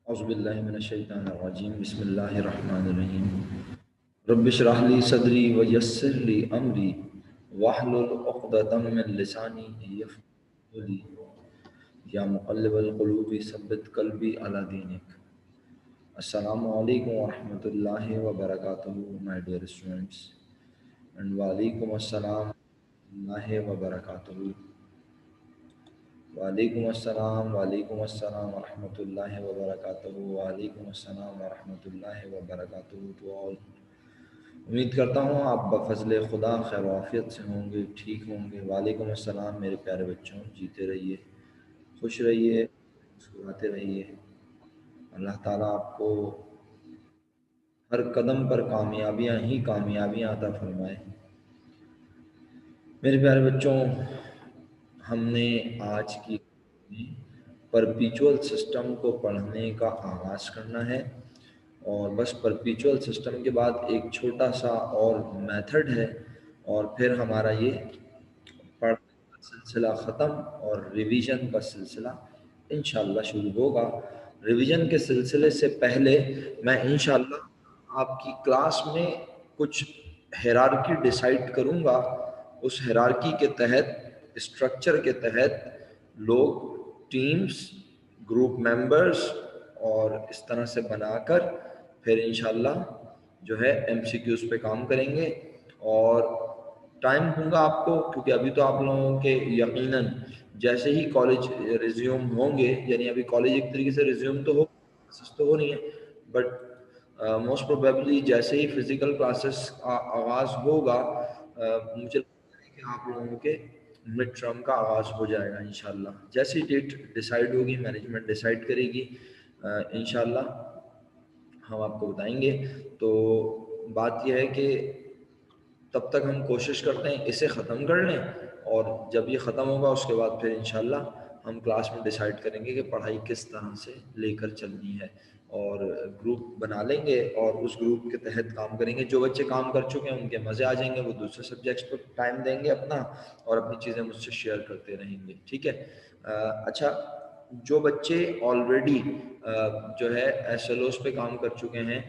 औज़ुबिल्लाहि मिनश्शैतानिर्रजीम बिस्मिल्लाहिर्रहमानिर्रहीम रब्बिश रह ली सदरी व यस्सिर ली अमरी वहलुल उक़दतम मिन लिसानी यफ़क़हू क़ौली या मुक़ल्लिबल क़ुलूबि सब्बित क़ल्बी अला दीनिक। अस्सलामु अलैकुम व रहमतुल्लाहि व बरकातुहू माय डियर स्टूडेंट्स एंड वालेकुम अस्सलाम व रहमतुल्लाहि व बरकातुहू। वालेकुम अस्सलाम व रहमतुल्लाहि व बरकातुहू। वालेकुम अस्सलाम व रहमतुल्लाहि व बरकातुहू टू ऑल। उम्मीद करता हूँ आप बफ़ज़्ल खुदा खैर आफ़ियत से होंगे, ठीक होंगे। वालेकुम अस्सलाम मेरे प्यारे बच्चों, जीते रहिए, खुश रहिए, मुस्कुराते रहिए। अल्लाह ताला आपको हर कदम पर कामयाबियाँ ही कामयाबियाँ अता फ़रमाए। मेरे प्यारे बच्चों, हमने आज की परपीचुअल सिस्टम को पढ़ने का आगाज़ करना है और बस परपीचुअल सिस्टम के बाद एक छोटा सा और मेथड है और फिर हमारा ये पढ़ने का सिलसिला ख़त्म और रिवीजन का सिलसिला इंशाअल्लाह शुरू होगा। रिवीजन के सिलसिले से पहले मैं इंशाअल्लाह आपकी क्लास में कुछ हायरार्की डिसाइड करूँगा। उस हायरार्की के तहत, स्ट्रक्चर के तहत लोग टीम्स, ग्रुप मेंबर्स और इस तरह से बनाकर फिर इंशाअल्लाह जो है एमसीक्यूज़ पे काम करेंगे और टाइम दूंगा आपको, क्योंकि अभी तो आप लोगों के यकीनन जैसे ही कॉलेज रिज्यूम होंगे, यानी अभी कॉलेज एक तरीके से रिज्यूम तो हो, क्लासेस तो हो रही हैं, बट मोस्ट प्रोबेबली जैसे ही फिज़िकल क्लासेस का आगाज़ होगा, मुझे लगता है कि आप लोगों के मिड टर्म का आगाज़ हो जाएगा इंशाल्लाह। जैसी डेट डिसाइड होगी, मैनेजमेंट डिसाइड करेगी, इंशाल्लाह हम आपको बताएंगे। तो बात यह है कि तब तक हम कोशिश करते हैं इसे ख़त्म कर लें और जब ये ख़त्म होगा उसके बाद फिर इंशाल्लाह हम क्लास में डिसाइड करेंगे कि पढ़ाई किस तरह से लेकर चलनी है और ग्रुप बना लेंगे और उस ग्रुप के तहत काम करेंगे। जो बच्चे काम कर चुके हैं उनके मज़े आ जाएंगे, वो दूसरे सब्जेक्ट्स पर टाइम देंगे अपना और अपनी चीज़ें मुझसे शेयर करते रहेंगे, ठीक है। अच्छा, जो बच्चे ऑलरेडी जो है एसएलओस पे काम कर चुके हैं,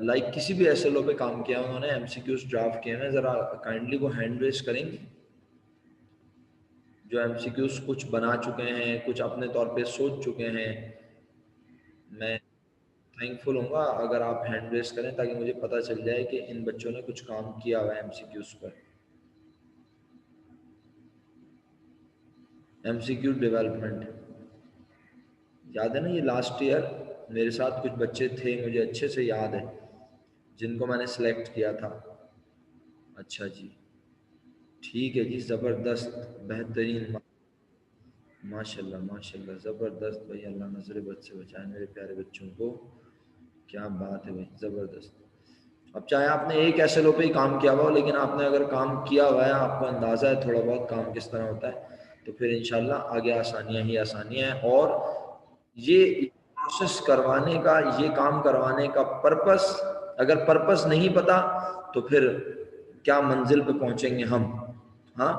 लाइक किसी भी एसएलओ पे काम किया, उन्होंने एमसीक्यूज ड्राफ्ट किए हैं, ज़रा काइंडली वो हैंड रेज करेंगे। जो एमसीक्यूज कुछ बना चुके हैं, कुछ अपने तौर पे सोच चुके हैं, मैं थैंकफुल हूँगा अगर आप हैंड रेज करें ताकि मुझे पता चल जाए कि इन बच्चों ने कुछ काम किया हुआ है एमसीक्यूज पर। एमसीक्यू डेवलपमेंट याद है ना, ये लास्ट ईयर मेरे साथ कुछ बच्चे थे, मुझे अच्छे से याद है, जिनको मैंने सेलेक्ट किया था। अच्छा जी, ठीक है जी, ज़बरदस्त, बेहतरीन, माशाल्लाह माशाल्लाह, ज़बरदस्त भाई। अल्लाह नज़र बद से बचाए मेरे प्यारे बच्चों को। क्या बात है भाई, ज़बरदस्त। अब चाहे आपने एक एसएलओ पे ही काम किया हुआ हो, लेकिन आपने अगर काम किया हुआ है, आपको अंदाज़ा है थोड़ा बहुत काम किस तरह होता है, तो फिर इंशाल्लाह आगे आसानियाँ ही आसानियाँ हैं। और ये प्रोसेस करवाने का, ये काम करवाने का पर्पस, अगर पर्पस नहीं पता तो फिर क्या मंजिल पे पहुंचेंगे हम। हाँ,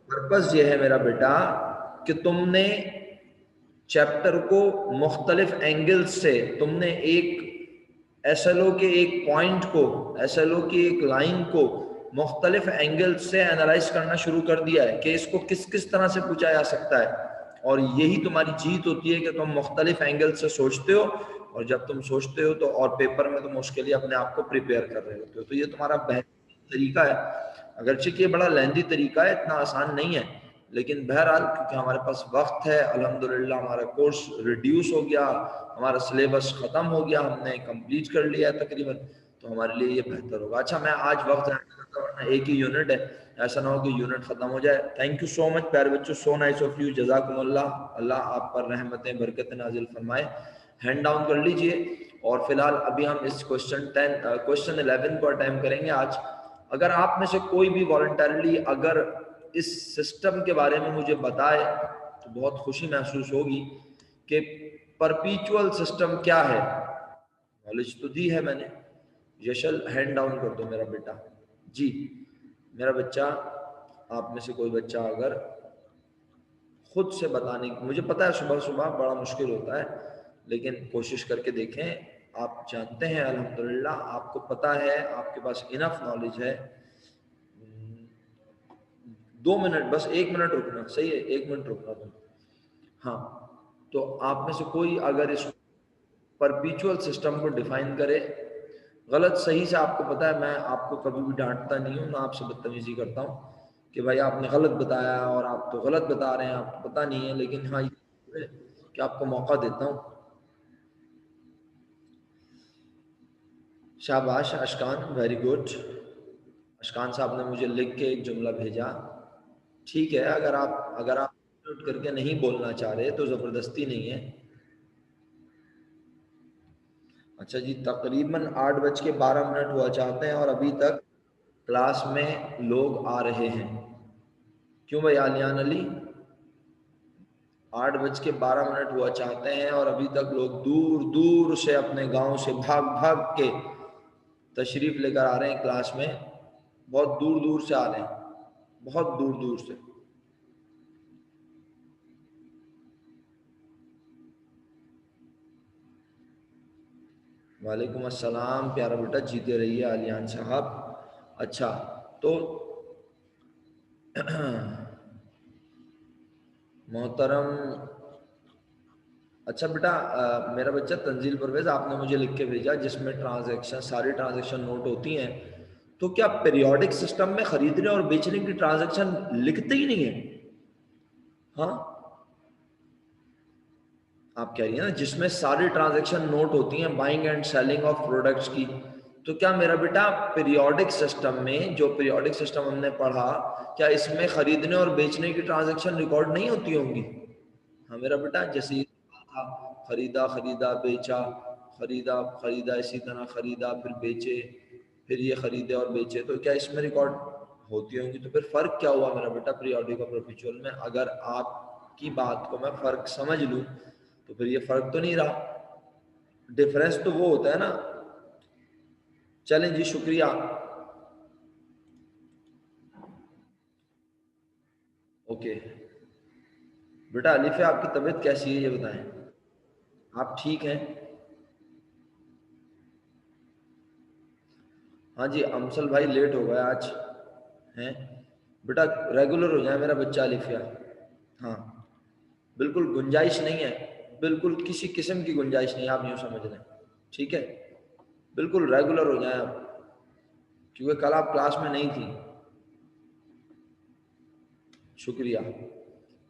पर्पस ये है मेरा बेटा कि तुमने चैप्टर को मुख्तलिफ एंगल्स से, तुमने एक एसएलओ के एक पॉइंट को, एसएलओ की एक लाइन को मुख्तलिफ एंगल्स से एनालाइज करना शुरू कर दिया है कि इसको किस किस तरह से पूछा जा सकता है। और यही तुम्हारी जीत होती है कि तुम मुख्तलिफ एंगल से सोचते हो, और जब तुम सोचते हो तो और पेपर में तुम उसके लिए अपने आप को प्रिपेयर कर रहे होते हो। तो ये तुम्हारा बेहतरीन तरीका है, अगरचे कि ये बड़ा लेंदी तरीका है, इतना आसान नहीं है, लेकिन बहरहाल क्योंकि हमारे पास वक्त है, अल्हम्दुलिल्लाह हमारा कोर्स रिड्यूस हो गया, हमारा सिलेबस ख़त्म हो गया, हमने कंप्लीट कर लिया तकरीबन, तो हमारे लिए ये बेहतर होगा। अच्छा, मैं आज वक्त ज़ाया नहीं करता, वरना एक ही यूनिट है, ऐसा ना हो कि यूनिट ख़त्म हो जाए। थैंक यू सो मच प्यारे बच्चों, सो नाइस ऑफ यू, जज़ाकुमुल्लाह, अल्लाह आप पर रहमतें बरकत नाजिल फरमाए। हैंड डाउन कर लीजिए और फिलहाल अभी हम इस क्वेश्चन 11 को अटैम्प्ट करेंगे आज। अगर आप में से कोई भी वॉलंटरली अगर इस सिस्टम के बारे में मुझे बताए तो बहुत खुशी महसूस होगी कि परपीचुअल सिस्टम क्या है। नॉलेज तो दी है मैंने। यशल हैंड डाउन कर दो मेरा बेटा जी। मेरा बच्चा, आप में से कोई बच्चा अगर खुद से बताने, मुझे पता है सुबह सुबह बड़ा मुश्किल होता है, लेकिन कोशिश करके देखें। आप जानते हैं अल्हम्दुलिल्लाह, आपको पता है, आपके पास इनफ नॉलेज है। 2 मिनट, बस 1 मिनट रुकना, सही है, 1 मिनट रुकना तुम। हाँ, तो आप में से कोई अगर इस परपीचुअल सिस्टम को डिफाइन करे, गलत सही से आपको पता है, मैं आपको कभी भी डांटता नहीं हूँ, ना आपसे बदतमीजी करता हूँ कि भाई आपने गलत बताया और आप तो गलत बता रहे हैं, आपको पता नहीं है। लेकिन हाँ, ये कि आपको मौका देता हूँ। शाबाश अशकान, वेरी गुड। अशकान साहब ने मुझे लिख के एक जुमला भेजा। ठीक है, अगर आप म्यूट करके नहीं बोलना चाह रहे तो ज़बरदस्ती नहीं है। अच्छा जी, तकरीबन 8:12 हुआ चाहते हैं और अभी तक क्लास में लोग आ रहे हैं। क्यों भाई आलियान अली? 8:12 हुआ चाहते हैं और अभी तक लोग दूर दूर से अपने गांव से भाग भाग के तशरीफ लेकर आ रहे हैं क्लास में। बहुत दूर दूर से आ रहे हैं, बहुत दूर दूर से। वालेकुम अस्सलाम प्यारा बेटा, जीते रहिए आलियान साहब। अच्छा, तो मोहतरम, अच्छा बेटा, मेरा बच्चा तंजील परवेज, आपने मुझे लिख के भेजा जिसमें ट्रांजैक्शन, सारी ट्रांजैक्शन नोट होती हैं, तो क्या पीरियोडिक सिस्टम में खरीदने और बेचने की ट्रांजैक्शन लिखते ही नहीं है? हाँ, आप कह रही हैं ना जिसमें सारी ट्रांजैक्शन नोट होती हैं, buying and selling of products की। तो क्या मेरा बेटा पीरियोडिक सिस्टम में, जो पीरियोडिक सिस्टम हमने पढ़ा, क्या इसमें खरीदने और बेचने की ट्रांजैक्शन रिकॉर्ड नहीं होती होंगी? हाँ मेरा बेटा, जैसे था, खरीदा खरीदा बेचा, खरीदा खरीदा, इसी तरह खरीदा फिर बेचे, फिर ये खरीदे और बेचे, तो क्या इसमें रिकॉर्ड होती होंगी? तो फिर फर्क क्या हुआ मेरा बेटा पीरियोडिक और परपेचुअल में? अगर आपकी बात को मैं फर्क समझ लूं तो फिर ये फर्क तो नहीं रहा, डिफरेंस तो वो होता है ना। चलें जी, शुक्रिया। ओके बेटा, अलीफे आपकी तबीयत कैसी है ये बताएं, आप ठीक हैं? हाँ जी, अमसल भाई लेट हो गया आज हैं। बेटा रेगुलर हो जाए मेरा बच्चा अलिफिया। हाँ, बिल्कुल गुंजाइश नहीं है, बिल्कुल किसी किस्म की गुंजाइश नहीं, आप यूँ समझ लें, ठीक है? बिल्कुल रेगुलर हो जाए आप, क्योंकि कल आप क्लास में नहीं थी। शुक्रिया।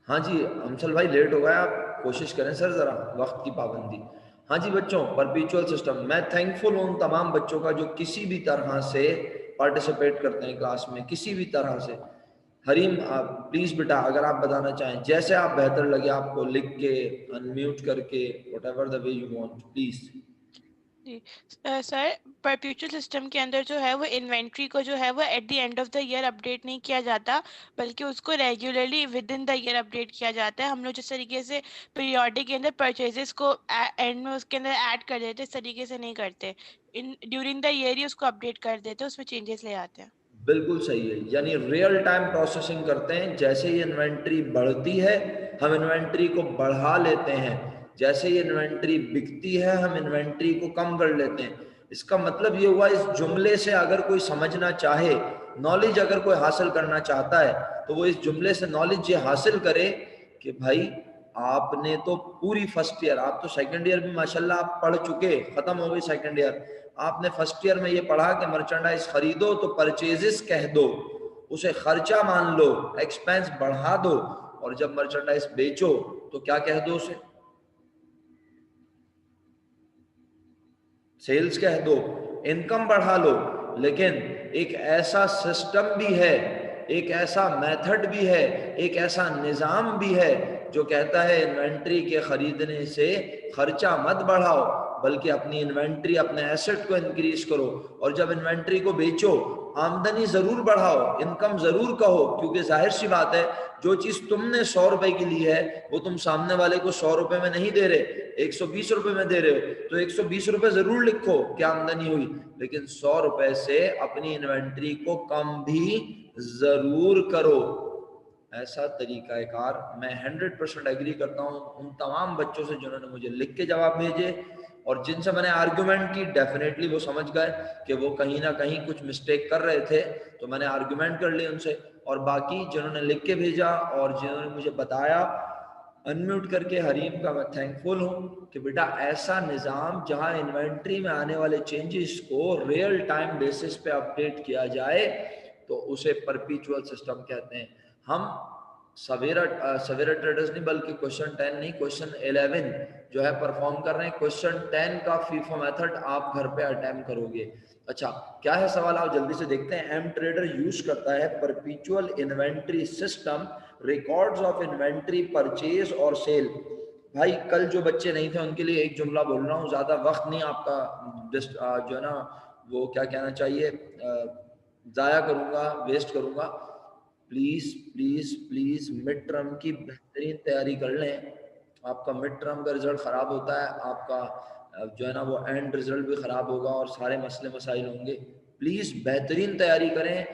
हाँ जी अमसल भाई, लेट हो गया, आप कोशिश करें सर ज़रा वक्त की पाबंदी। हाँ जी बच्चों, परपीचुअल सिस्टम, मैं थैंकफुल हूँ उन तमाम बच्चों का जो किसी भी तरह से पार्टिसिपेट करते हैं क्लास में, किसी भी तरह से। हरीम, प्लीज़ बेटा अगर आप बताना चाहें, जैसे आप बेहतर लगे आपको, लिख के, अनम्यूट करके, whatever the way you want, please. जी सर, परपेचुअल सिस्टम के अंदर जो है वो इन्वेंट्री को जो है वो at the end of the year update नहीं किया जाता, बल्कि उसको regularly with in the year update किया जाता है। हम लोग जिस तरीके से पीरियोडिक के अंदर परचेजेस को एंड में उसके अंदर ऐड कर देते, इस तरीके से नहीं करते। इन ड्यूरिंग द ईयर ही उसको अपडेट कर देते, उसमें चेंजेस ले आते हैं। बिल्कुल सही है, यानी रियल टाइम प्रोसेसिंग करते हैं। जैसे ही इन्वेंट्री बढ़ती है हम इन्वेंट्री को बढ़ा लेते हैं, जैसे ही इन्वेंट्री बिकती है हम इन्वेंट्री को कम कर लेते हैं। इसका मतलब ये हुआ, इस जुमले से अगर कोई समझना चाहे, नॉलेज अगर कोई हासिल करना चाहता है, तो वो इस जुमले से नॉलेज ये हासिल करे कि भाई आपने तो पूरी फर्स्ट ईयर, आप तो सेकंड ईयर भी माशाल्लाह आप पढ़ चुके, खत्म हो गई सेकंड ईयर, आपने फर्स्ट ईयर में ये पढ़ा कि मर्चेंडाइज खरीदो तो परचेजेस कह दो, उसे खर्चा मान लो, एक्सपेंस बढ़ा दो, और जब मर्चेंडाइज बेचो तो क्या कह दो, उसे सेल्स कह दो, इनकम बढ़ा लो। लेकिन एक ऐसा सिस्टम भी है, एक ऐसा मेथड भी है, एक ऐसा निज़ाम भी है जो कहता है इन्वेंट्री के खरीदने से खर्चा मत बढ़ाओ, बल्कि अपनी इन्वेंट्री, अपने एसेट को इंक्रीज करो, और जब इन्वेंट्री को बेचो आमदनी जरूर बढ़ाओ, इनकम जरूर कहो, क्योंकि जाहिर सी बात है जो चीज तुमने 100 रुपए की ली है वो तुम सामने वाले को 100 रुपए में नहीं दे रहे, 120 रुपए में दे रहे हो, तो 120 रुपए जरूर लिखो क्या आमदनी हुई, लेकिन 100 रुपए से अपनी इन्वेंट्री को कम भी जरूर करो। ऐसा तरीक़ाकार मैं 100% एग्री करता हूँ उन तमाम बच्चों से जिन्होंने मुझे लिख के जवाब भेजे और जिनसे मैंने आर्गुमेंट की। डेफिनेटली वो समझ गए कि वो कहीं ना कहीं कुछ मिस्टेक कर रहे थे, तो मैंने आर्गुमेंट कर ली उनसे। और बाकी जिन्होंने लिख के भेजा और जिन्होंने मुझे बताया अनम्यूट करके, हरीम का मैं थैंकफुल हूँ कि बेटा ऐसा निज़ाम जहाँ इन्वेंट्री में आने वाले चेंजेस को रियल टाइम बेसिस पे अपडेट किया जाए तो उसे परपीचुअल सिस्टम कहते हैं। हम सवेरा ट्रेडर्स नहीं बल्कि क्वेश्चन 10 नहीं, क्वेश्चन 11 जो है परफॉर्म कर रहे हैं। क्वेश्चन 10 का फीफो मेथड आप घर पे अटेम्प्ट करोगे। अच्छा, क्या है सवाल, आप जल्दी से देखते हैं। एम ट्रेडर यूज करता है perpetual inventory system, records of inventory purchase और सेल। भाई कल जो बच्चे नहीं थे उनके लिए एक जुमला बोल रहा हूँ, ज्यादा वक्त नहीं आपका जो है ना वो क्या कहना चाहिए जाया करूंगा, वेस्ट करूंगा। Please please please mid term की बेहतरीन तैयारी कर लें। आपका मिड टर्म का रिजल्ट खराब होता है, आपका जो है ना वो एंड रिजल्ट भी खराब होगा और सारे मसले मसाइल होंगे। प्लीज बेहतरीन तैयारी करें।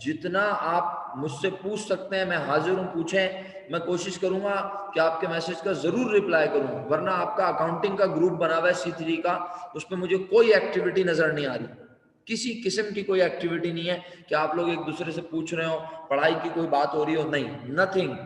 जितना आप मुझसे पूछ सकते हैं मैं हाजिर हूँ, पूछें। मैं कोशिश करूंगा कि आपके मैसेज का जरूर रिप्लाई करूं, वरना आपका अकाउंटिंग का ग्रुप बना हुआ है C3 का, उस पर मुझे कोई एक्टिविटी नजर नहीं आ रही, किसी किस्म की कोई एक्टिविटी नहीं है कि आप लोग एक दूसरे से पूछ रहे हो, पढ़ाई की कोई बात हो रही हो, नहीं, नथिंग।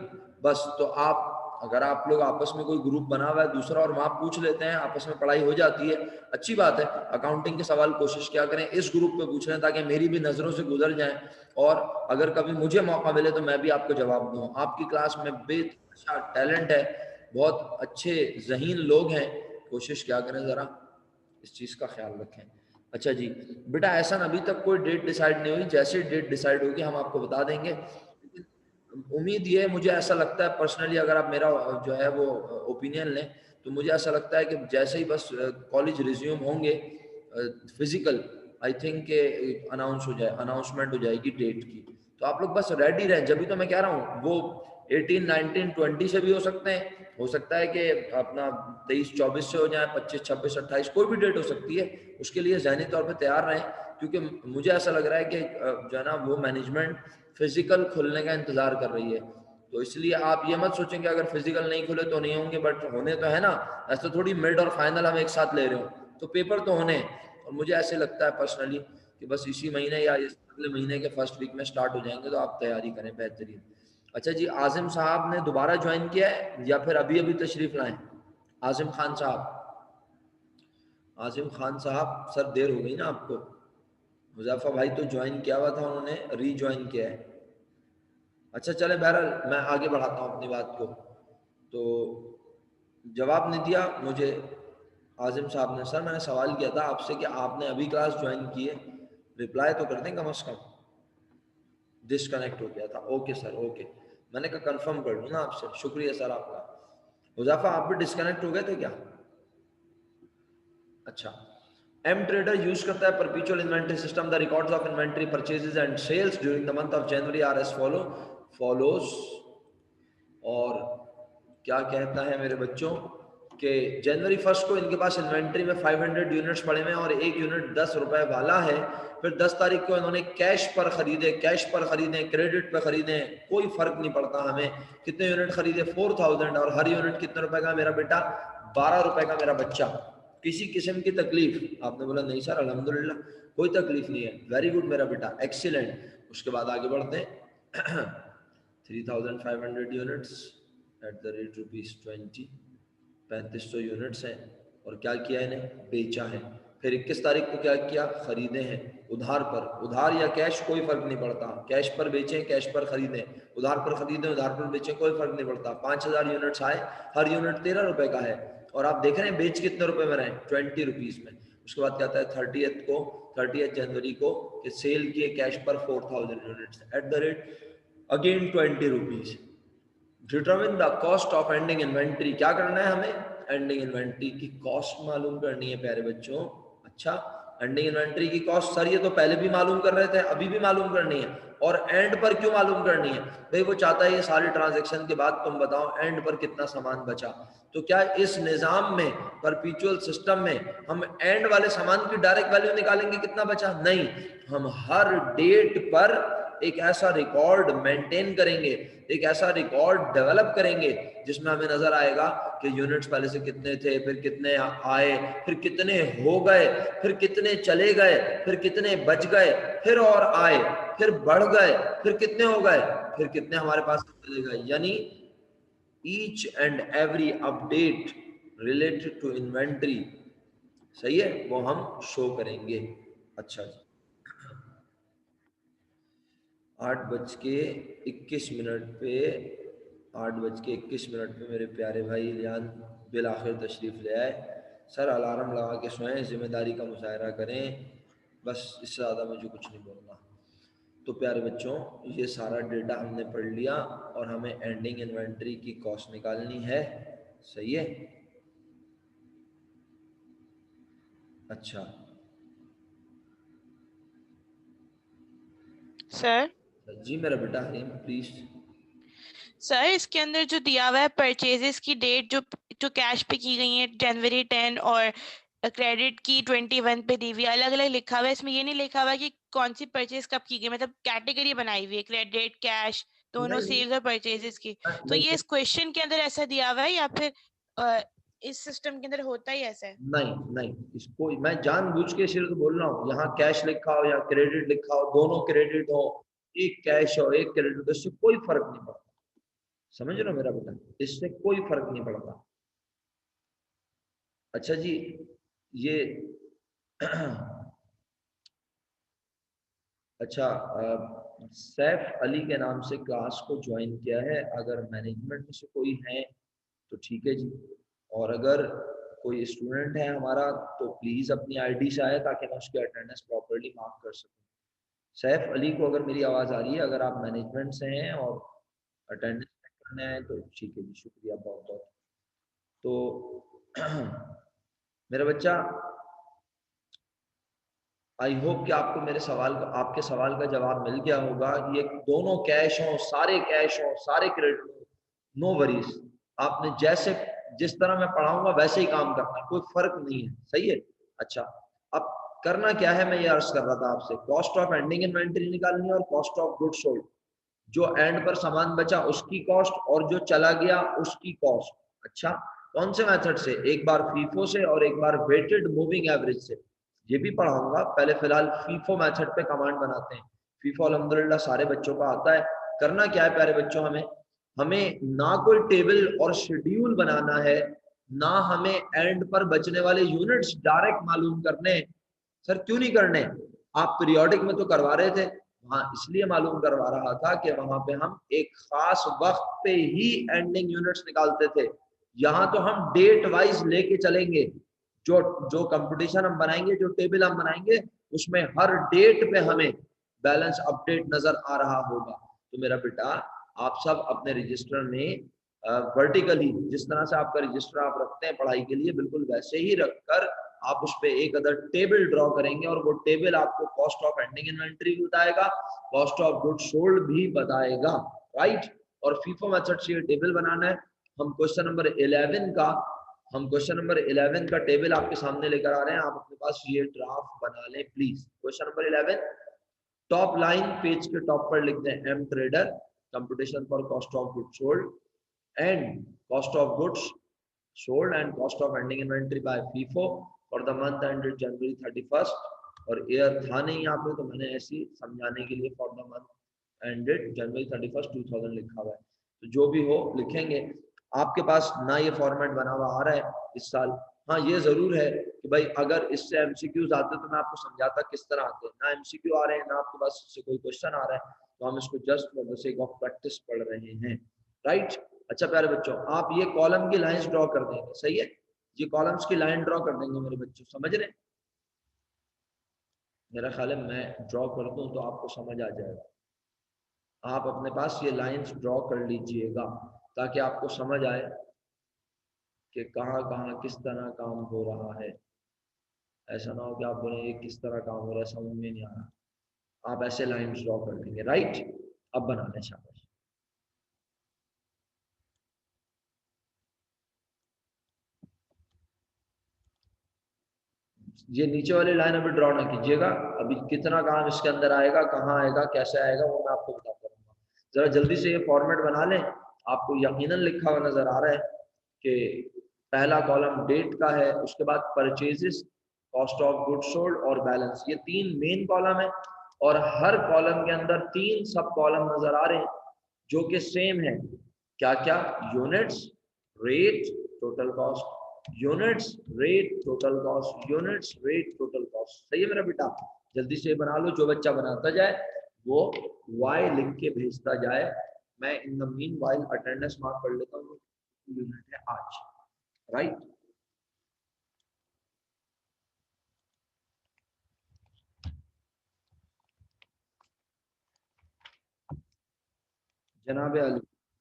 बस तो आप अगर आप लोग आपस में कोई ग्रुप बना हुआ है दूसरा और वहां पूछ लेते हैं, आपस में पढ़ाई हो जाती है, अच्छी बात है। अकाउंटिंग के सवाल कोशिश क्या करें इस ग्रुप पे पूछ लें ताकि मेरी भी नजरों से गुजर जाएं और अगर कभी मुझे मौका मिले तो मैं भी आपको जवाब दूं। आपकी क्लास में बेतहाशा टैलेंट है, बहुत अच्छे ज़हीन लोग हैं, कोशिश क्या करें ज़रा इस चीज़ का ख्याल रखें। अच्छा जी बेटा, ऐसा अभी तक कोई डेट डिसाइड नहीं हुई, जैसे डेट डिसाइड होगी हम आपको बता देंगे। उम्मीद ये है, मुझे ऐसा लगता है पर्सनली, अगर आप मेरा जो है वो ओपिनियन लें तो मुझे ऐसा लगता है कि जैसे ही बस कॉलेज रिज्यूम होंगे फिजिकल, आई थिंक के अनाउंस हो जाए, अनाउंसमेंट हो जाएगी डेट की, तो आप लोग बस रेडी रहें। जब भी तो मैं कह रहा हूँ वो 18, 19, 20 से भी हो सकते हैं, हो सकता है कि अपना 23, 24 से हो जाए, 25, 26, 28 कोई भी डेट हो सकती है। उसके लिए ज़हनी तौर पे तैयार रहें, क्योंकि मुझे ऐसा लग रहा है कि जो है ना वो मैनेजमेंट फिजिकल खुलने का इंतज़ार कर रही है। तो इसलिए आप ये मत सोचें कि अगर फिजिकल नहीं खुले तो नहीं होंगे, बट होने तो है ना, ऐसा थोड़ी मिड और फाइनल हम एक साथ ले रहे हो, तो पेपर तो होने हैं। और मुझे ऐसे लगता है पर्सनली कि बस इसी महीने या इस अगले महीने के फर्स्ट वीक में स्टार्ट हो जाएंगे, तो आप तैयारी करें बेहतरीन। अच्छा जी, आजिम साहब ने दोबारा ज्वाइन किया है या फिर अभी अभी तशरीफ लाएं? आजिम खान साहब, आजिम खान साहब, सर देर हो गई ना आपको। मुजफ्फर भाई तो ज्वाइन किया हुआ था, उन्होंने रीज्वाइन किया है। अच्छा चले, बहरहाल मैं आगे बढ़ाता हूँ अपनी बात को। तो जवाब नहीं दिया मुझे आजिम साहब ने। सर मैंने सवाल किया था आपसे कि आपने अभी क्लास ज्वाइन की है, रिप्लाई तो कर दें कम अज़ कम। डिस्कनेक्ट हो गया था, ओके सर ओके, मैंने कहा कंफर्म कर लूँ ना आपसे, शुक्रिया सर आपका। मुजफ्फर आप भी डिस्कनेक्ट हो गए थे क्या? अच्छा, एम ट्रेडर यूज करता है perpetual inventory system. The records of inventory purchases and sales during the month of January are as follows. और क्या कहता है मेरे बच्चों कि जनवरी 1 को इनके पास इन्वेंट्री में 500 यूनिट्स पड़े हुए हैं और एक यूनिट 10 रुपए वाला है। फिर 10 तारीख को इन्होंने कैश पर खरीदे, कैश पर खरीदे, क्रेडिट पर खरीदे, कोई फर्क नहीं पड़ता हमें कितने यूनिट खरीदे, 4000, और हर यूनिट कितने रुपए का मेरा बेटा? 12 रुपए का मेरा बच्चा। किसी किस्म की तकलीफ? आपने बोला नहीं सर अल्हम्दुलिल्लाह कोई तकलीफ नहीं है, वेरी गुड मेरा बेटा, एक्सीलेंट। उसके बाद आगे बढ़ते हैं 3500 units at the rate ₹20, 3500 units हैं। और क्या किया इन्हें? बेचा है। फिर 21 तारीख को क्या किया? खरीदे हैं उधार पर। उधार या कैश कोई फर्क नहीं पड़ता, कैश पर बेचें, कैश पर खरीदें, उधार पर खरीदें, उधार पर बेचें, कोई फर्क नहीं पड़ता। 5000 यूनिट्स आए, हर यूनिट 13 रुपए का है, और आप देख रहे हैं बेच कितने रुपए में रहे? 20 रुपीज में। उसके बाद कहता है 30 जनवरी को कि सेल किए कैश पर 4000 units at the rate again 20 rupees. Determine the cost of ending inventory. क्या करना है हमें? एंडिंग इन्वेंट्री की कॉस्ट मालूम करनी है प्यारे बच्चों। अच्छा, एंडिंग इन्वेंट्री की कॉस्ट सर ये तो पहले भी मालूम कर रहे थे, अभी भी मालूम करनी है। और एंड पर क्यों मालूम करनी है? भाई वो चाहता है ये सारी ट्रांजैक्शन के बाद तुम बताओ एंड पर कितना सामान बचा। तो क्या इस निजाम में, परपीचुअल सिस्टम में, हम एंड वाले सामान की डायरेक्ट वैल्यू निकालेंगे कितना बचा? नहीं, हम हर डेट पर एक ऐसा रिकॉर्ड मेंटेन करेंगे, एक ऐसा रिकॉर्ड डेवलप करेंगे जिसमें हमें नजर आएगा कि यूनिट्स पहले से कितने थे, फिर कितने आए, फिर कितने हो गए, फिर कितने चले गए, फिर कितने बच गए, फिर और आए, फिर बढ़ गए, फिर कितने हो गए, फिर कितने हमारे पास चले गए। यानी each and every update related to inventory, सही है, वो हम शो करेंगे। अच्छा जी, 8:21 पे 8:21 पे मेरे प्यारे भाई इलियान बिल आखिर तशरीफ़ ले आए। सर अलार्म लगा के सोएं, जिम्मेदारी का मुशायरा करें, बस इससे ज़्यादा मुझे कुछ नहीं बोलना। तो प्यारे बच्चों, ये सारा डेटा हमने पढ़ लिया और हमें एंडिंग इन्वेंट्री की कॉस्ट निकालनी है, सही है। अच्छा सर जी मेरा बेटा हरीम प्लीज। सर इसके अंदर जो दिया हुआ है परचेजेस की डेट जो कैश पे की गई है जनवरी 10 और क्रेडिट की 21 पे दी हुई है, अलग अलग लिखा हुआ है। इसमें ये नहीं लिखा हुआ है कि कौन सी परचेज कब की गई, मतलब कैटेगरी बनाई हुई है क्रेडिट कैश दोनों नहीं सेल्स और परचेजेस की। तो नहीं ये इस क्वेश्चन के अंदर ऐसा दिया हुआ है या फिर इस सिस्टम के अंदर होता ही ऐसा है? नहीं नहीं, इसको मैं जानबूझ के सिर्फ बोल रहा हूँ, यहाँ कैश लिखा हो या क्रेडिट लिखा हो, दोनों क्रेडिट हो, एक कैश हो एक क्रेडिट हो, इससे कोई फर्क नहीं पड़ता। समझ रहे हो मेरा बेटा, इससे कोई फर्क नहीं पड़ता। अच्छा जी, ये अच्छा, सैफ अली के नाम से क्लास को ज्वाइन किया है, अगर मैनेजमेंट में से कोई है तो ठीक है जी, और अगर कोई स्टूडेंट है हमारा तो प्लीज अपनी आईडी से आए ताकि मैं उसकी अटेंडेंस प्रॉपर्ली मार्क कर सकूं। सैफ अली को अगर मेरी आवाज आ रही है, अगर आप मैनेजमेंट से हैं और अटेंडेंस करने आए तो ठीक है जी, शुक्रिया बहुत बहुत। तो मेरा बच्चा, आई होप कि आपको मेरे सवाल का, आपके सवाल का जवाब मिल गया होगा। ये दोनों कैश हो, सारे कैश हो, सारे क्रेडिट हो, नो वरीज, आपने जैसे जिस तरह मैं पढ़ाऊंगा वैसे ही काम करना है, कोई फर्क नहीं है, सही है। अच्छा, अब करना क्या है, मैं ये अर्ज कर रहा था आपसे, कॉस्ट ऑफ एंडिंग इन्वेंटरी निकालनी है और कॉस्ट ऑफ गुड्स सोल्ड, जो एंड पर सामान बचा उसकी कॉस्ट और जो चला गया उसकी कॉस्ट। अच्छा, कौन से मेथड से, एक बार फीफो से और एक बार वेटेड मूविंग एवरेज से, ये भी पढ़ाऊंगा। पहले फिलहाल फीफो मेथड पे कमांड बनाते हैं। फीफो अल्हम्दुलिल्लाह सारे बच्चों को आता है। करना क्या है प्यारे बच्चों, हमें हमें ना कोई टेबल और शेड्यूल बनाना है, ना हमें एंड पर बचने वाले यूनिट्स डायरेक्ट मालूम करने। सर क्यों नहीं करने, आप पीरियोडिक में तो करवा रहे थे, वहां इसलिए मालूम करवा रहा था कि वहां पे हम एक खास वक्त पे ही एंडिंग यूनिट्स निकालते थे। यहाँ तो हम डेट वाइज लेके चलेंगे, जो जो कंपटीशन हम बनाएंगे, जो टेबल हम बनाएंगे, उसमें हर डेट पे हमें बैलेंस अपडेट नजर आ रहा होगा। तो मेरा बेटा, आप सब अपने रजिस्टर में वर्टिकली जिस तरह से आपका रजिस्टर आप रखते हैं पढ़ाई के लिए, बिल्कुल वैसे ही रखकर आप उस पर एक अदर टेबल ड्रॉ करेंगे और वो टेबल आपको कॉस्ट ऑफ एंडिंग इन्वेंटरी भी बताएगा, कॉस्ट ऑफ गुड्स सोल्ड भी बताएगा, राइट। और फीफो मेथड से ये टेबल बनाना है। हम क्वेश्चन नंबर 11 का हम क्वेश्चन नंबर 11 का टेबल आपके सामने लेकर आ रहे हैं, आप अपने पास ये ड्राफ्ट बना लें please. Question number 11, top line page के टॉप पर लिखते हैं M trader computation for cost of goods sold and cost of goods sold and cost of ending inventory by FIFO for the month ended January 31st। और air था नहीं यहाँ पे तो मैंने ऐसी समझाने के लिए for the month ended January 31st 2000 लिखा हुआ है। तो जो भी हो लिखेंगे। आपके पास ना ये फॉर्मेट बना हुआ आ रहा है इस साल, हाँ ये जरूर है कि भाई अगर इससे एमसीक्यूज आते तो मैं आपको समझाता किस तरह आते हैं। ना एमसीक्यू आ रहे हैं, ना आपके पास इससे कोई क्वेश्चन आ रहा है, तो हम इसको just for the sake of practice पढ़ रहे हैं, राइट। अच्छा प्यारे बच्चों, आप ये कॉलम की लाइंस ड्रॉ कर देंगे, सही है, ये कॉलम्स की लाइन ड्रॉ कर देंगे मेरे बच्चों, समझ रहे हैं। मेरा ख्याल है मैं ड्रॉ कर दूं तो आपको समझ आ जाएगा। आप अपने पास ये लाइंस ड्रॉ कर लीजिएगा ताकि आपको समझ आए कि कहाँ कहाँ किस तरह काम हो रहा है। ऐसा ना हो कि आप बोले ये किस तरह काम हो रहा है समझ में नहीं आ रहा। आप ऐसे लाइंस ड्रॉ कर लेंगे, राइट। अब बना लें, शाबाश। ये नीचे वाली लाइन अभी ड्रॉ ना कीजिएगा, अभी कितना काम इसके अंदर आएगा, कहाँ आएगा, कैसे आएगा, वो मैं आपको बताता रहूँगा। जरा जल्दी से ये फॉर्मेट बना लें। आपको यकीनन लिखा हुआ नजर आ रहा है कि पहला कॉलम डेट का है, उसके बाद purchases, cost of good sold और बैलेंस, ये 3 मेन कॉलम है। और हर कॉलम के अंदर 3 सब कॉलम नजर आ रहे हैं जो कि सेम है। क्या क्या? Units, rate, total cost. Units, rate, total cost, units, rate, total cost. सही है मेरा बेटा? जल्दी से बना लो, जो बच्चा बनाता जाए वो वाई लिख के भेजता जाए। मैं in the mean while attendance mark कर लेता हूँ। यूनिट है आज, राइट? जनाब अली,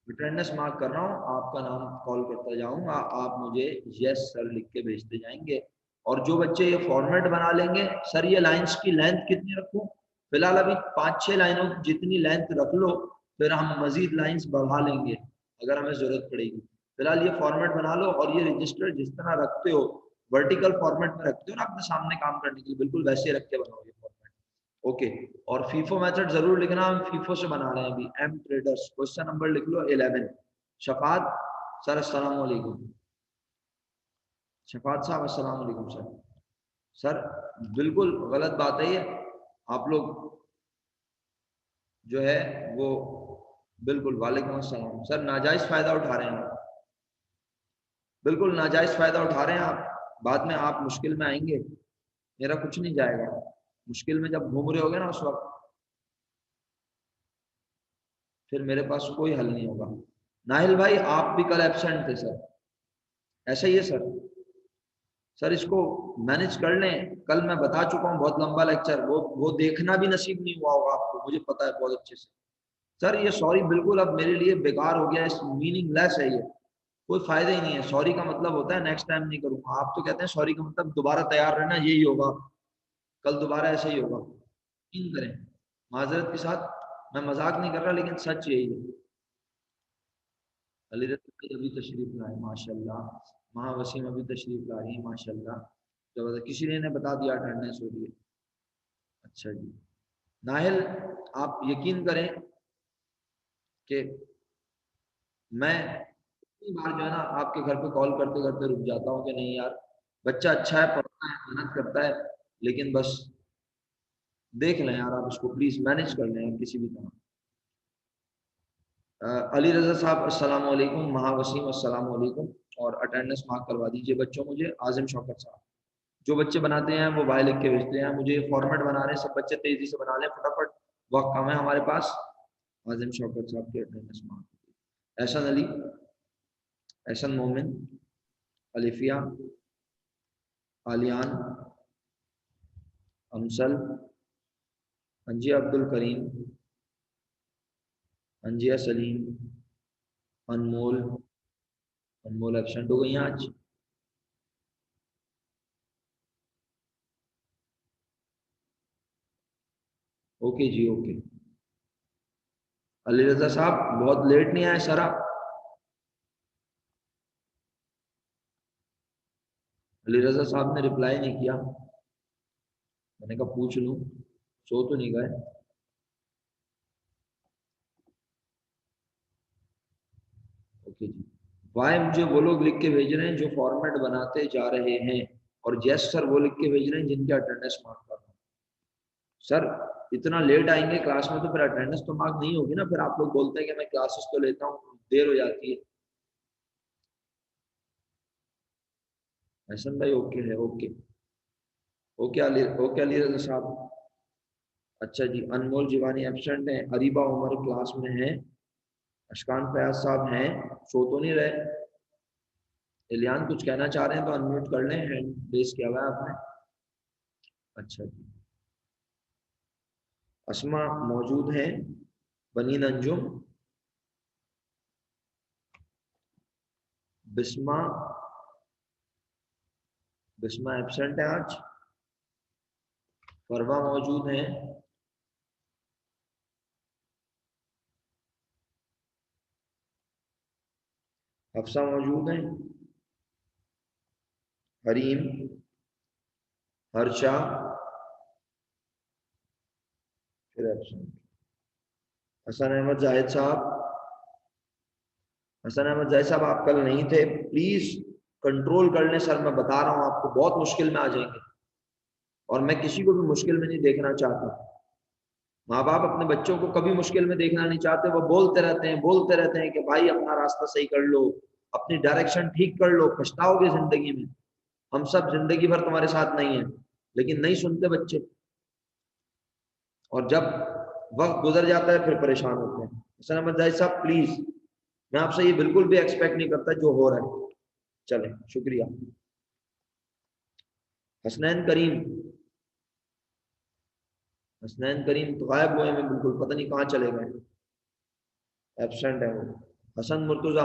अटेंडेंस मार्क कर रहा हूँ, आपका नाम कॉल करता जाऊंगा, आप मुझे यस सर लिख के भेजते जाएंगे। और जो बच्चे ये फॉर्मेट बना लेंगे, सर ये लाइंस की लेंथ कितनी रखूं? फिलहाल अभी 5-6 लाइनों की जितनी लेंथ रख लो, फिर हम मजीद लाइंस बढ़ा लेंगे अगर हमें जरूरत पड़ेगी। फिलहाल ये फॉर्मेट बना लो, और ये रजिस्टर जिस तरह रखते हो, वर्टिकल फॉर्मेट में रखते हो ना अपने सामने काम करने के लिए, बिल्कुल वैसे रख के बनाओ ये फॉर्मेट। ओके। और फीफो मेथड जरूर लिखना, हम फीफो से बना रहे हैं अभी। एम ट्रेडर्स, क्वेश्चन नंबर लिख लो 11। शफात सर अस्सलाम वालेकुम। शफात साहब अस्सलाम वालेकुम सर। सर बिल्कुल गलत बात है ये, आप लोग जो है वो बिल्कुल, वालेकुम अस्सलाम सर, नाजायज फायदा उठा रहे हैं आप, बिल्कुल नाजायज फायदा उठा रहे हैं आप। बाद में आप मुश्किल में आएंगे, मेरा कुछ नहीं जाएगा। मुश्किल में जब घूम रहे होगे ना, उस वक्त फिर मेरे पास कोई हल नहीं होगा। नाहिल भाई आप भी कल एब्सेंट थे सर, ऐसा ही है सर। सर इसको मैनेज कर लें, कल मैं बता चुका हूँ, बहुत लंबा लेक्चर, वो देखना भी नसीब नहीं हुआ होगा आपको, मुझे पता है बहुत अच्छे से। सर ये सॉरी बिल्कुल अब मेरे लिए बेकार हो गया है, मीनिंगलेस है ये, कोई फायदा ही नहीं है। सॉरी का मतलब होता है नेक्स्ट टाइम नहीं करूंगा, आप तो कहते हैं सॉरी का मतलब दोबारा तैयार रहना, यही होगा, कल दोबारा ऐसा ही होगा। यकीन करें, माजरत के साथ, मैं मजाक नहीं कर रहा, लेकिन सच यही है। अली रज़ा अभी तशरीफ लाए माशाल्लाह, महावसीम अभी तशरीफ ला रही है माशाल्लाह। जबरदस्त, किसी ने बता दिया अटेंडेंस हो रही है। अच्छा जी। नाहिल, आप यकीन करें कि मैं इतनी बार जो है ना आपके घर पे कॉल करते करते रुक जाता हूँ कि नहीं यार, बच्चा अच्छा है, पढ़ता है, मेहनत करता है, लेकिन बस देख लें यार, आप इसको प्लीज मैनेज कर लें यार किसी भी तरह। अली रजा साहब अस्सलाम वालेकुम, महावसीम अस्सलाम वालेकुम। और अटेंडेंस मार्क करवा दीजिए बच्चों मुझे। आजिम शौकत साहब, जो बच्चे बनाते हैं वो बाय लिख के भेजते हैं मुझे, फॉर्मेट बना रहे हैं सब बच्चे, तेजी से बना लें फटाफट, वक्त कम है हमारे पास। आजिम शौकत साहब के अटेंडेंस मार्क। एहसन अली, एहसन मोमिन, अलिफिया, आलियान, अमसल, अंजिया अब्दुल करीम, अंजिया सलीम, अनमोल, अनमोल एबसेंट हो गई हैं आज। ओके जी, ओके। अली रजा साहब बहुत लेट नहीं आए सर आप? अली रजा साहब ने रिप्लाई नहीं किया, मैंने कहा पूछ लूं, सो तो नहीं गए? ओके जी। वाई मुझे वो लोग लिख के भेज रहे हैं जो फॉर्मेट बनाते जा रहे हैं, और यस सर वो लिख के भेज रहे हैं जिनके अटेंडेंस मार्क कर रहा हूं। सर इतना लेट आएंगे क्लास में तो फिर अटेंडेंस तो मार्क नहीं होगी ना, फिर आप लोग बोलते हैं कि मैं क्लासेस तो लेता हूँ, देर हो जाती है। हसन भाई ओके है, ओके। ओके अली रजा साहब। अच्छा जी, अनमोल जीवानी एबसेंट है, अरीबा उमर क्लास में है, अशकान फयाज साहब हैं, सो तो नहीं रहे? इलियान कुछ कहना चाह रहे हैं तो अनम्यूट कर लें, हैंड रेस किया हुआ है आपने। अच्छा जी। अस्मा मौजूद हैं, बनी अंजुम, बिस्मा, बिस्मा एबसेंट है आज। फरवा मौजूद हैं, हफ्सा मौजूद हैं, हरीम, हर्षा फिर एब्सेंट। हसन अहमद जाहिद साहब, हसन अहमद जाहिद साहब आप कल नहीं थे, प्लीज कंट्रोल कर लें सर, मैं बता रहा हूं आपको बहुत मुश्किल में आ जाएंगे और मैं किसी को भी मुश्किल में नहीं देखना चाहता। माँ बाप अपने बच्चों को कभी मुश्किल में देखना नहीं चाहते, वो बोलते रहते हैं कि भाई अपना रास्ता सही कर लो, अपनी डायरेक्शन ठीक कर लो, पछताओगे जिंदगी में, हम सब जिंदगी भर तुम्हारे साथ नहीं है, लेकिन नहीं सुनते बच्चे और जब वक्त गुजर जाता है फिर परेशान होते हैं। हसन अहमद जाहिद साहब प्लीज, मैं आपसे ये बिल्कुल भी एक्सपेक्ट नहीं करता जो हो रहा है। चले शुक्रिया। हसनैन करीम, हसनैन करीम तो गायब हुए हैं बिल्कुल, पता नहीं कहाँ चले गए, एब्सेंट है वो। हसन मुर्तुजा,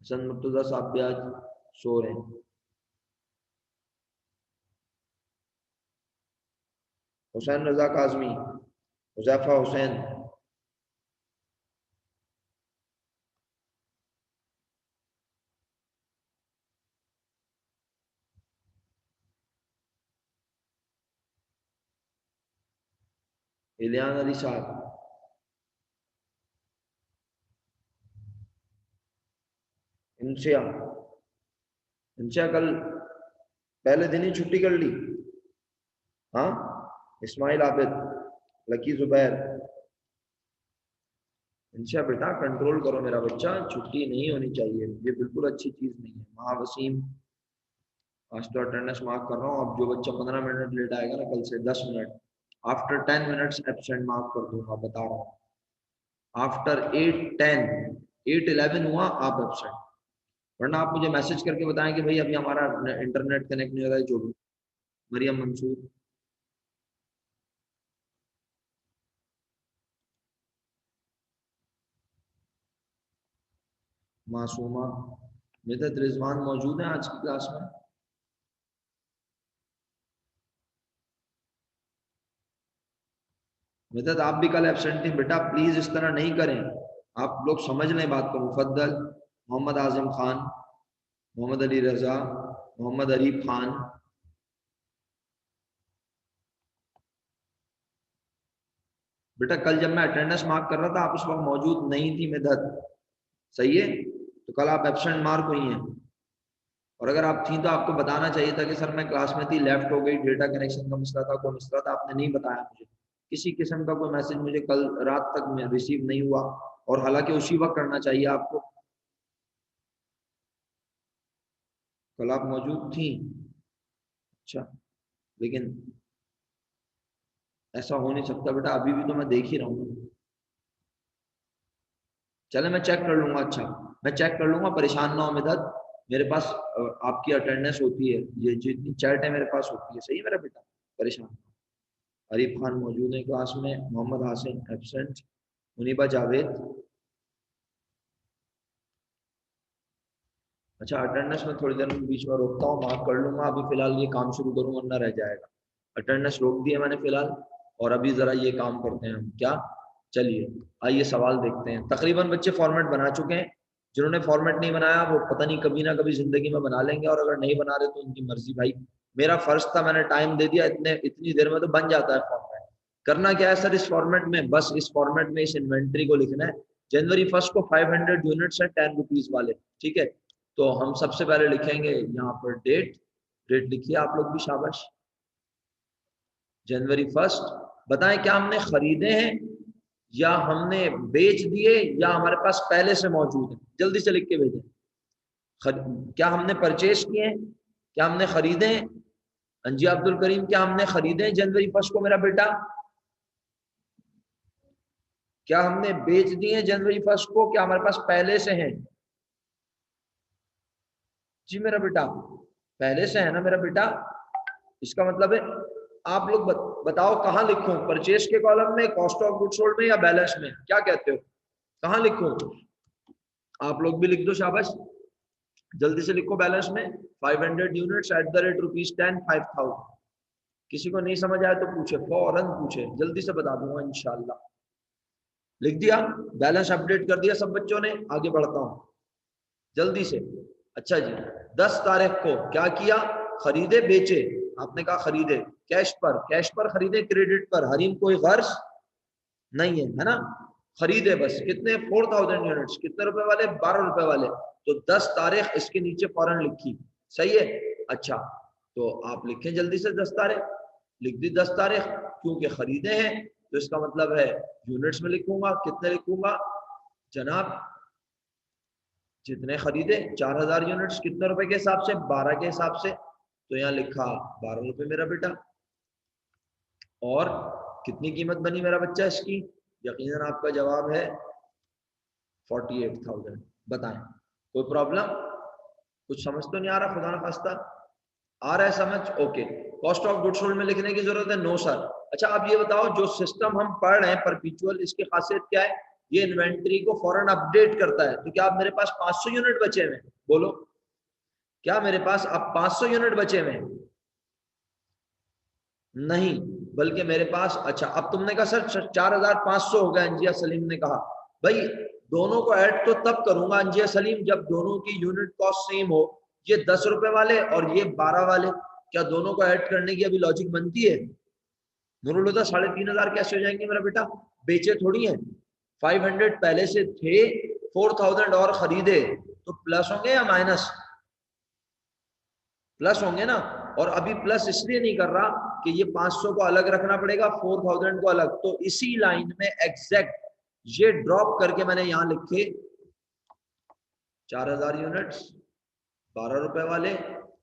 हसन मुर्तुजा साहब भी आज सो रहे हैं। हुसैन रजा काजमी, हुजैफा हुसैन, इलियान अली साहब, इंशिया, इंशिया कल पहले दिन ही छुट्टी कर ली। हाँ, इस्माइल आबिद, लकी जुबैर, इंशिया बेटा कंट्रोल करो मेरा बच्चा, छुट्टी नहीं होनी चाहिए, ये बिल्कुल अच्छी चीज नहीं है। महावसीम, आज तो अटेंडेंस मार्क कर रहा हूँ, अब जो बच्चा 15 मिनट लेट आएगा ना कल से 10 minute, after 10 minutes absent mark कर दूंगा, बता रहा हूँ। आफ्टर 8:10, 8:11 हुआ आप एब्सेंट, वरना आप मुझे मैसेज करके बताएं कि भाई अभी हमारा इंटरनेट कनेक्ट नहीं हो रहा है, जो भी। मरियम मंसूर, मासूमा, मिदत रिजवान मौजूद है आज की क्लास में? मिदत आप भी कल एब्सेंट थी बेटा, प्लीज इस तरह नहीं करें, आप लोग समझ लें बात को। मुफद्दल, मोहम्मद आजिम खान, मोहम्मद अली रजा, मोहम्मद अरीफ खान, बेटा कल जब मैं अटेंडेंस मार्क कर रहा था आप उस वक्त मौजूद नहीं थी मिदत, सही है, तो कल आप एब्सेंट मार्क हुई हैं, और अगर आप थी तो आपको बताना चाहिए था कि सर मैं क्लास में थी, लेफ्ट हो गई, डेटा कनेक्शन का मसला था, कोई मसला था, आपने नहीं बताया मुझे। किसी किस्म का कोई मैसेज मुझे कल रात तक में रिसीव नहीं हुआ, और हालांकि उसी वक्त करना चाहिए आपको। कल आप मौजूद थी, अच्छा, लेकिन ऐसा हो नहीं सकता बेटा, अभी भी तो मैं देख ही रहा हूँ। चले मैं चेक कर लूंगा, अच्छा मैं चेक कर लूंगा, परेशान ना हो मिदत, मेरे पास आपकी अटेंडेंस होती है, ये जितनी चैट है मेरे पास होती है, सही है मेरा बेटा, परेशान। अरीफ खान मौजूद है क्लास में, मोहम्मद हासिन एब्सेंट, मुनीबा जावेद, अच्छा अटेंडेंस में थोड़ी देर में बीच में रोकता हूँ, मार्क कर लूंगा, अभी फिलहाल ये काम शुरू करूँ वरना रह जाएगा। अटेंडेंस रोक दिया मैंने फिलहाल, और अभी जरा ये काम करते हैं हम, क्या, चलिए आइए सवाल देखते हैं। तकरीबन बच्चे फॉर्मेट बना चुके हैं, जिन्होंने फॉर्मेट नहीं बनाया वो पता नहीं कभी ना कभी जिंदगी में बना लेंगे, और अगर नहीं बना रहे तो उनकी मर्जी भाई, मेरा फर्ज था, मैंने टाइम दे दिया, इतनी देर में तो बन जाता है फॉर्मेट। करना क्या है सर इस फॉर्मेट में, बस इस फॉर्मेट में इस इन्वेंट्री को लिखना है। जनवरी 1 को 500 यूनिट्स है 10 रुपीज वाले, ठीक है, तो हम सबसे पहले लिखेंगे यहाँ पर डेट, डेट लिखिए आप लोग भी, शाबाश। जनवरी 1, बताएं क्या हमने खरीदे हैं या हमने बेच दिए या हमारे पास पहले से मौजूद है, जल्दी से लिख के भेजें। क्या हमने परचेज किए हैं, क्या हमने खरीदे हैं? अंजी अब्दुल करीम, क्या हमने खरीदे हैं जनवरी 1 को मेरा बेटा? क्या हमने बेच दिए जनवरी 1 को, क्या हमारे पास पहले से हैं? जी मेरा बेटा, पहले से है ना मेरा बेटा, इसका मतलब है आप लोग बताओ कहाँ लिखूं, परचेज के कॉलम में, कॉस्ट ऑफ गुड्स सोल्ड में, या बैलेंस में, क्या कहते हो, कहाँ लिखूं? आप लोग भी लिख दो, शाबाश, जल्दी से लिखो बैलेंस में 500 यूनिट्स एट द रेट ₹10, 5000। किसी को नहीं समझ आया तो पूछे, फौरन पूछे, जल्दी से बता दूंगा इंशाल्लाह। लिख दिया, बैलेंस अपडेट कर दिया सब बच्चों ने, आगे बढ़ता हूं जल्दी से। अच्छा जी, 10 तारीख को क्या किया, खरीदे बेचे, आपने कहा खरीदे कैश पर खरीदे क्रेडिट पर, हरीम कोई गर्ज नहीं है, है ना। खरीदे बस कितने 4000 यूनिट्स, कितने रुपए वाले 12 रुपए वाले, तो 10 तारीख इसके नीचे फौरन लिखी, सही है। अच्छा तो आप लिखें जल्दी से 10 तारीख, लिख दी 10 तारीख, क्योंकि खरीदे हैं तो इसका मतलब है यूनिट्स में लिखूंगा, कितने लिखूंगा जनाब, जितने खरीदे 4000 यूनिट्स, कितने रुपए के हिसाब से 12 के हिसाब से, तो यहाँ लिखा 12 रुपए मेरा बेटा। और कितनी कीमत बनी मेरा बच्चा इसकी, यकीनन आपका जवाब है 48,000। बताएं कोई प्रॉब्लम, कुछ समझ तो नहीं आ रहा, खुदा ना खास्ता आ रहा है समझ, okay. Cost of goods sold में लिखने की जरूरत है, नो सर। अच्छा आप ये बताओ, जो सिस्टम हम पढ़ रहे हैं परपेचुअल, इसकी खासियत क्या है, ये इन्वेंट्री को फौरन अपडेट करता है। तो क्या आप मेरे पास 500 यूनिट बचे हुए, बोलो क्या मेरे पास अब 500 यूनिट बचे हुए नहीं, बल्कि मेरे पास, अच्छा अब तुमने कहा सर 4500 हो गया, अंजिया सलीम ने कहा भाई दोनों को ऐड तो तब करूंगा अंजिया सलीम जब दोनों की यूनिट कॉस्ट सेम हो, ये 10 रुपए वाले और ये 12 वाले, क्या दोनों को ऐड करने की अभी लॉजिक बनती है। नूरुल हुदा 3500 कैसे हो जाएंगे मेरा बेटा, बेचे थोड़ी है, 500 पहले से थे, 4000 और खरीदे, तो प्लस होंगे या माइनस, प्लस होंगे ना। और अभी प्लस इसलिए नहीं कर रहा कि ये 500 को अलग रखना पड़ेगा, 4000 को अलग, तो इसी लाइन में एग्जैक्ट ये ड्रॉप करके मैंने यहां लिखे 4000 यूनिट्स 12 रुपए वाले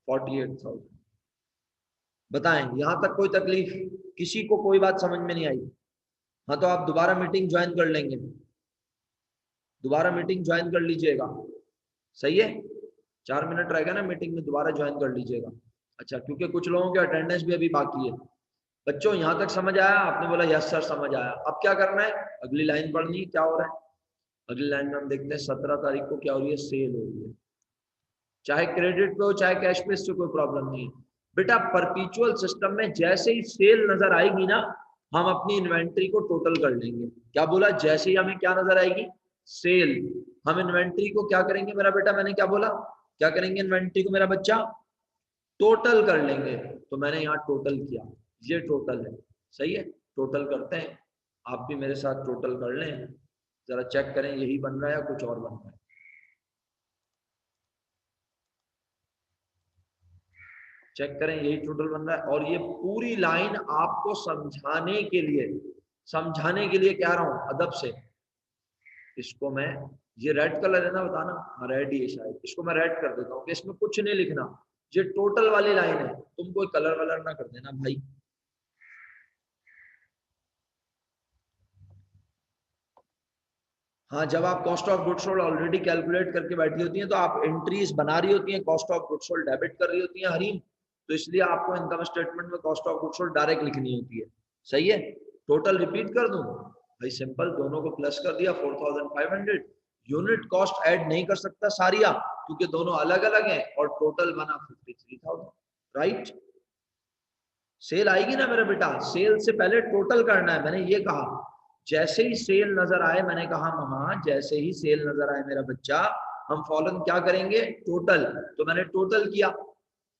48,000। बताएं यहां तक कोई तकलीफ, किसी को कोई बात समझ में नहीं आई। हाँ तो आप दोबारा मीटिंग ज्वाइन कर लेंगे, दोबारा मीटिंग ज्वाइन कर लीजिएगा, सही है। 4 मिनट रहेगा ना मीटिंग में, दोबारा ज्वाइन कर लीजिएगा। अच्छा क्योंकि कुछ लोगों के अटेंडेंस भी अभी बाकी है। बच्चों यहाँ तक समझ आया, आपने बोला यस सर समझ आया। अब क्या करना है, अगली लाइन पढ़नी है, क्या हो रहा है अगली लाइन में हम देखते हैं 17 तारीख को क्या हो रही है, सेल हो रही है, चाहे क्रेडिट पे हो चाहे कैश पे, इससे कोई प्रॉब्लम नहीं है बेटा। परपेचुअल सिस्टम में जैसे ही सेल नजर आएगी ना, हम अपनी इन्वेंट्री को टोटल कर लेंगे। क्या बोला, जैसे ही हमें क्या नजर आएगी, सेल, हम इन्वेंट्री को क्या करेंगे मेरा बेटा, मैंने क्या बोला, क्या करेंगे इन्वेंट्री को मेरा बच्चा, टोटल कर लेंगे। तो मैंने यहाँ टोटल किया, ये टोटल है, सही है। टोटल करते हैं, आप भी मेरे साथ टोटल कर लें, जरा चेक करें यही बन रहा है या कुछ और बन रहा है। चेक करें यही टोटल बन रहा है। और ये पूरी लाइन आपको समझाने के लिए कह रहा हूं अदब से। इसको मैं, ये रेड कलर है ना, बताना, हाँ रेड ही है शायद, इसको मैं रेड कर देता हूँ कि इसमें कुछ नहीं लिखना, ये टोटल वाली लाइन है, तुम कोई कलर वलर ना कर देना भाई। हाँ जब आप cost of goods sold already calculate करके बैठी होती हैं, तो आप एंट्रीज बना रही होती हैं, cost of goods sold debit कर रही होती हैं हरीम, तो इसलिए आपको इनकम स्टेटमेंट में cost of goods sold direct लिखनी होती है, सही है। टोटल रिपीट कर दूं भाई, सिंपल, दोनों को प्लस कर दिया 4500। यूनिट कॉस्ट ऐड नहीं कर सकता सारिया, क्योंकि दोनों अलग अलग हैं, और टोटल बना 53,000, राइट। सेल आएगी ना मेरा बेटा, सेल से पहले टोटल करना है, मैंने ये कहा जैसे ही सेल नजर आए, मैंने कहा हाँ जैसे ही सेल नजर आए मेरा बच्चा, हम फौरन क्या करेंगे, टोटल। तो मैंने टोटल किया,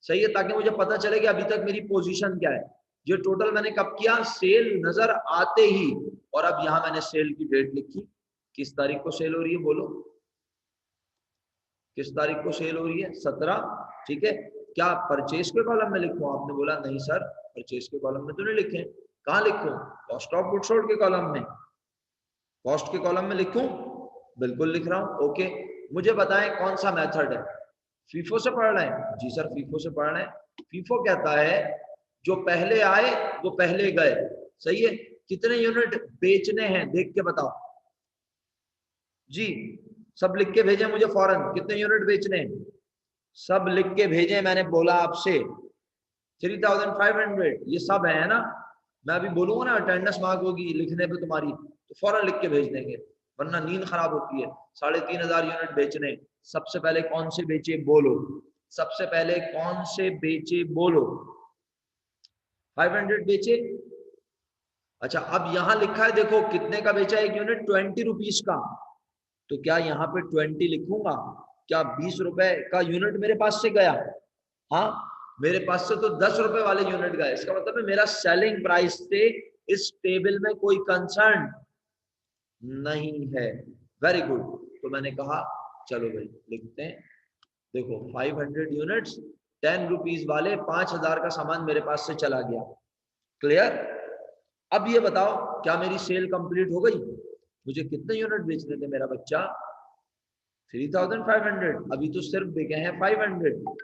सही है, ताकि मुझे पता चले कि अभी तक मेरी पोजीशन क्या है। ये टोटल मैंने कब किया, सेल नजर आते ही। और अब यहां मैंने सेल की डेट लिखी, किस तारीख को सेल हो रही है, बोलो किस तारीख को सेल हो रही है, 17, ठीक है। क्या परचेज के कॉलम में लिखूं, आपने बोला नहीं सर परचेज के कॉलम में तो नहीं लिखे, कहाँ लिखूं, कॉस्ट ऑफ गुड्स सोल्ड के कॉलम में, कॉस्ट के कॉलम में लिखूं, बिल्कुल लिख रहा हूं, ओके। मुझे बताएं कौन सा मेथड है, फीफो से पढ़ रहे हैं, जी सर फीफो से पढ़ रहे हैं। फीफो कहता है जो पहले आए वो पहले गए, सही है। कितने यूनिट बेचने हैं देख के बताओ जी, सब लिख के भेजे मुझे फौरन, कितने यूनिट बेचने हैं, सब लिख के भेजे, मैंने बोला आपसे 3500, ये सब है ना। मैं अभी बोलूंगा ना अटेंडेंस मार्क होगी लिखने पे तुम्हारी, तो फौरन लिख के भेज देंगे, वरना नींद खराब होती है। 3500 यूनिट बेचने, सबसे पहले कौन से बेचे बोलो, सबसे पहले कौन से बेचे बोलो, 500 बेचे। अच्छा अब यहां लिखा है देखो कितने का बेचा एक यूनिट, 20 रुपीज का, तो क्या यहाँ पे 20 लिखूंगा, क्या 20 रुपए का यूनिट मेरे पास से गया, हाँ मेरे पास से तो 10 रुपए वाले यूनिट गए, इसका मतलब है मेरा सेलिंग प्राइस से इस टेबल में कोई कंसर्न नहीं है। Very good. तो मैंने कहा चलो भाई लिखते हैं, देखो 500 यूनिट्स 10 रुपीज वाले 5000 का सामान मेरे पास से चला गया। क्लियर? अब ये बताओ क्या मेरी सेल कंप्लीट हो गई? मुझे कितने यूनिट बेचने थे मेरा बच्चा? 3500। अभी तो सिर्फ बिके हैं 500।